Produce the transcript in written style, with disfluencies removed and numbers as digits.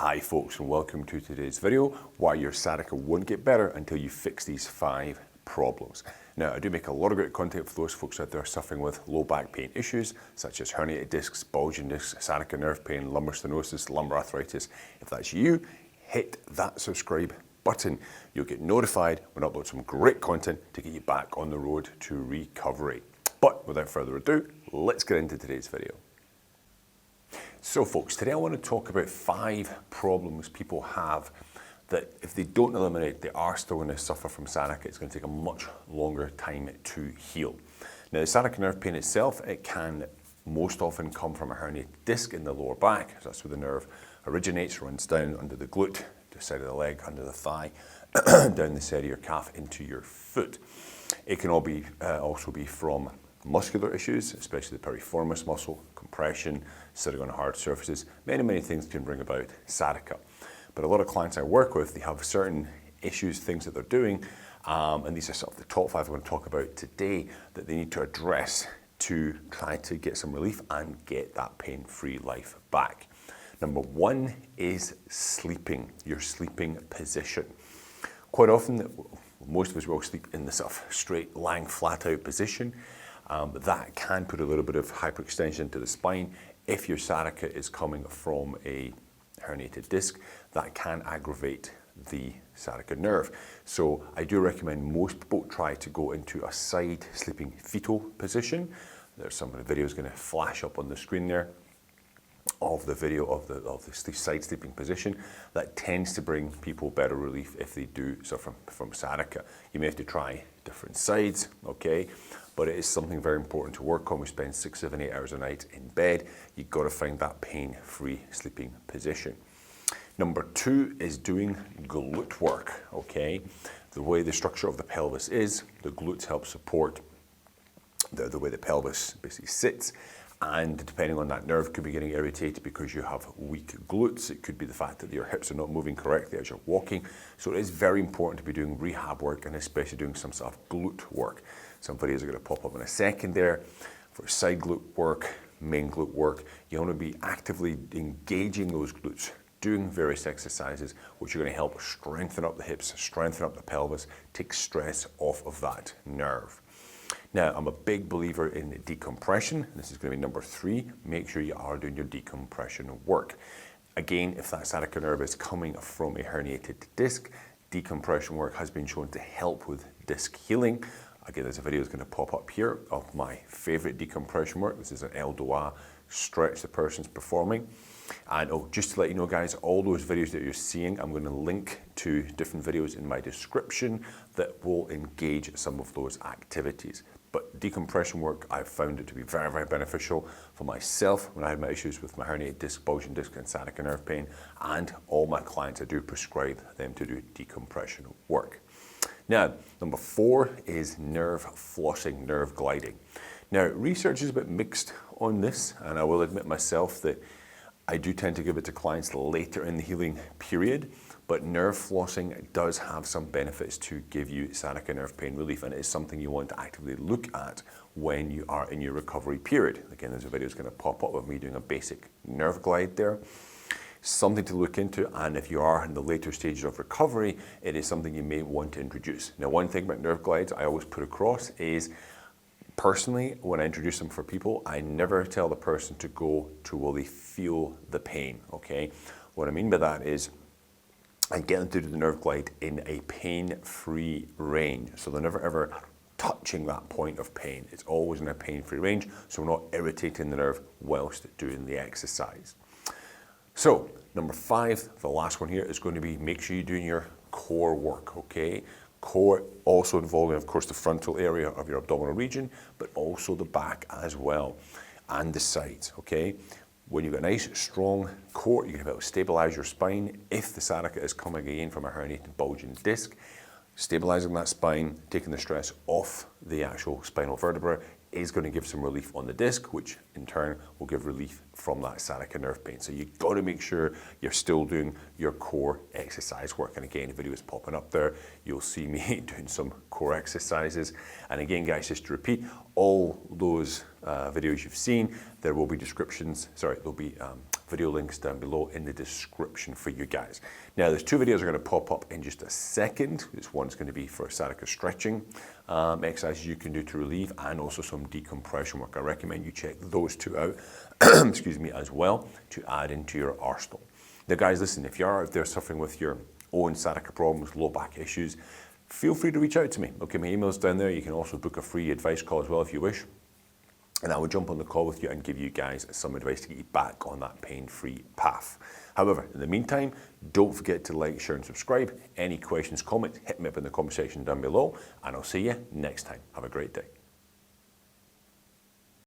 Hi folks, and welcome to today's video, why your sciatica won't get better until you fix these 5 problems. Now, I do make a lot of great content for those folks out there suffering with low back pain issues, such as herniated discs, bulging discs, sciatica nerve pain, lumbar stenosis, lumbar arthritis. If that's you, hit that subscribe button. You'll get notified when I upload some great content to get you back on the road to recovery. But without further ado, let's get into today's video. So folks, today I want to talk about 5 problems people have that if they don't eliminate, they are still going to suffer from sciatica. It's going to take a much longer time to heal. Now, the sciatic nerve pain itself, it can most often come from a herniated disc in the lower back. So that's where the nerve originates, runs down under the glute, to the side of the leg, under the thigh, down the side of your calf into your foot. It can also be from muscular issues, especially the piriformis muscle, compression, sitting on hard surfaces. Many things can bring about sciatica. But a lot of clients I work with, they have certain issues, things that they're doing, and these are sort of the top 5 I'm going to talk about today that they need to address to try to get some relief and get that pain-free life back. Number 1 is sleeping, your sleeping position. Quite often, most of us will sleep in this sort of straight, lying, flat-out position. But that can put a little bit of hyperextension to the spine. If your sciatica is coming from a herniated disc, that can aggravate the sciatica nerve. So I do recommend most people try to go into a side sleeping fetal position. There's some of the videos going to flash up on the screen there of the video of the side sleeping position. That tends to bring people better relief if they do suffer from sciatica. You may have to try different sides, okay? But it is something very important to work on. We spend 6, 7, 8 hours a night in bed. You've got to find that pain-free sleeping position. Number 2 is doing glute work, okay? The way the structure of the pelvis is, the glutes help support the way the pelvis basically sits. And depending on that nerve, could be getting irritated because you have weak glutes. It could be the fact that your hips are not moving correctly as you're walking. So it is very important to be doing rehab work and especially doing some sort of glute work. Some videos are going to pop up in a second there. For side glute work, main glute work, you want to be actively engaging those glutes, doing various exercises which are going to help strengthen up the hips, strengthen up the pelvis, take stress off of that nerve. Now, I'm a big believer in decompression. This is going to be number 3. Make sure you are doing your decompression work. Again, if that sciatica nerve is coming from a herniated disc, decompression work has been shown to help with disc healing. Again, there's a video that's going to pop up here of my favorite decompression work. This is an El Doa stretch the person's performing. And just to let you know, guys, all those videos that you're seeing, I'm going to link to different videos in my description that will engage some of those activities. But decompression work, I've found it to be very beneficial for myself when I had my issues with my herniated disc, bulging disc, and sciatica nerve pain. And all my clients, I do prescribe them to do decompression work. Now, number 4 is nerve flossing, nerve gliding. Now, research is a bit mixed on this, and I will admit myself that I do tend to give it to clients later in the healing period, but nerve flossing does have some benefits to give you sciatica nerve pain relief, and it is something you want to actively look at when you are in your recovery period. Again, there's a video that's going to pop up of me doing a basic nerve glide there. Something to look into, and if you are in the later stages of recovery, it is something you may want to introduce. Now, one thing about nerve glides I always put across is, personally, when I introduce them for people, I never tell the person to go to will they feel the pain, okay? What I mean by that is I get them to do the nerve glide in a pain-free range. So they're never ever touching that point of pain. It's always in a pain-free range, so we're not irritating the nerve whilst doing the exercise. So, number 5, the last one here, is going to be make sure you're doing your core work, okay? Core also involving, of course, the frontal area of your abdominal region, but also the back as well, and the sides, okay? When you've got a nice, strong core, you can help stabilize your spine. If the sciatica is coming again from a herniated bulging disc, stabilizing that spine, taking the stress off the actual spinal vertebra is going to give some relief on the disc, which in turn will give relief from that sciatica nerve pain. So you've got to make sure you're still doing your core exercise work. And again, the video is popping up there. You'll see me doing some core exercises. And again, guys, just to repeat, all those videos you've seen, there will be there'll be video links down below in the description for you guys. Now, there's two videos are going to pop up in just a second. This one's going to be for sciatica stretching exercises you can do to relieve, and also some decompression work. I recommend you check those two out, excuse me, as well, to add into your arsenal. Now, guys, listen, if you are out there suffering with your own sciatica problems, low back issues, feel free to reach out to me. Okay, my email's down there. You can also book a free advice call as well if you wish. And I will jump on the call with you and give you guys some advice to get you back on that pain-free path. However, in the meantime, don't forget to like, share, and subscribe. Any questions, comments, hit me up in the comment section down below, and I'll see you next time. Have a great day.